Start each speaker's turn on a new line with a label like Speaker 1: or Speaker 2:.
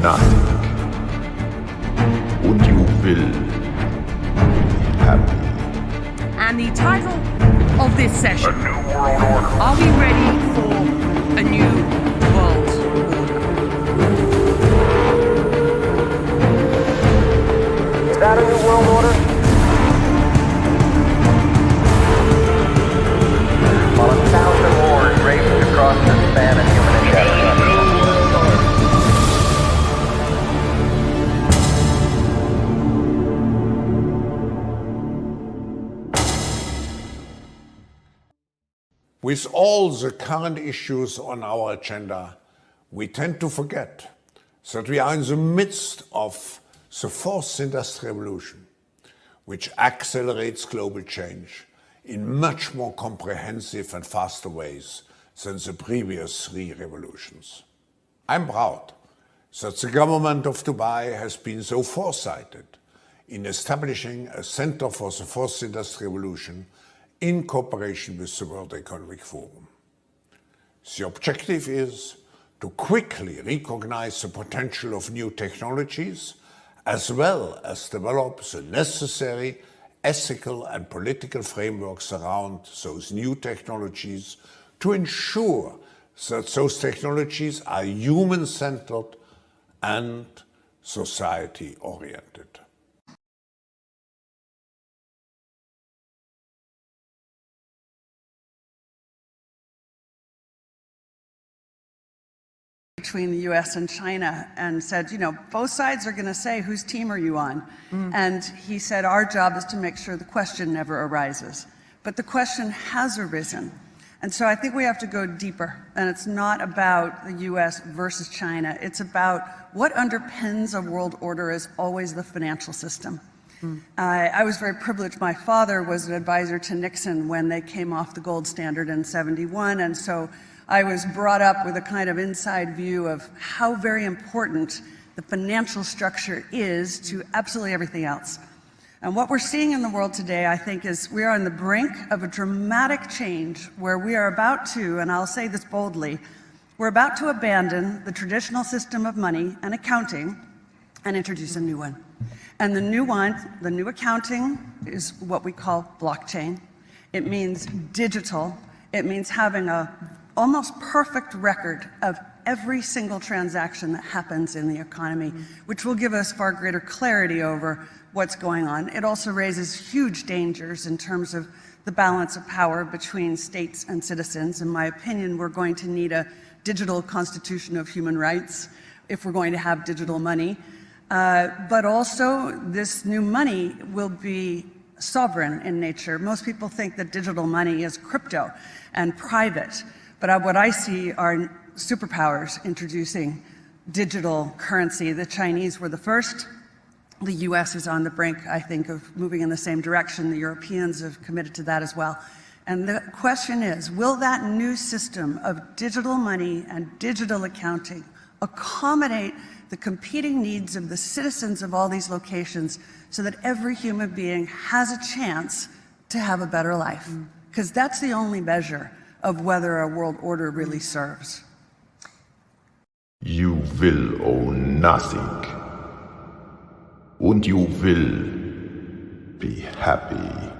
Speaker 1: nothing. Und you will be happy.
Speaker 2: And the title of this session,
Speaker 3: A New World Order.
Speaker 2: are we ready for a new world order?
Speaker 3: Is that a new world order? While 1,000 wars raged across the span of human existence.
Speaker 4: With all the current issues on our agenda, we tend to forget that we are in the midst of the fourth industrial revolution, which accelerates global change in much more comprehensive and faster ways than the previous three revolutions. I'm proud that the government of Dubai has been so foresighted in establishing a Center for the Fourth Industrial Revolution in cooperation with the World Economic Forum. The objective is to quickly recognize the potential of new technologies, as well as develop the necessary ethical and political frameworks around those new technologies to ensure that those technologies are human-centered and society-oriented.
Speaker 5: Between the US and China and said, both sides are going to say, whose team are you on? And he said, our job is to make sure the question never arises. But the question has arisen. And so I think we have to go deeper. And it's not about the US versus China. It's about what underpins a world order is always the financial system. I was very privileged. My father was an advisor to Nixon when they came off the gold standard in '71. And so I was brought up with a kind of inside view of how very important the financial structure is to absolutely everything else. And what we're seeing in the world today, I think, is we are on the brink of a dramatic change where we are about to, and I'll say this boldly, we're about to abandon the traditional system of money and accounting and introduce a new one. And the new one, the new accounting, is what we call blockchain. It means digital. It means having a almost perfect record of every single transaction that happens in the economy, which will give us far greater clarity over what's going on. It also raises huge dangers in terms of the balance of power between states and citizens. In my opinion, we're going to need a digital constitution of human rights if we're going to have digital money. But also, this new money will be sovereign in nature. Most people think that digital money is crypto and private. But what I see are superpowers introducing digital currency. The Chinese were the first. The US is on the brink, I think, of moving in the same direction. The Europeans have committed to that as well. And the question is, will that new system of digital money and digital accounting accommodate the competing needs of the citizens of all these locations so that every human being has a chance to have a better life? Because that's the only measure of whether a world order really serves.
Speaker 1: You will own nothing. Und you will be happy.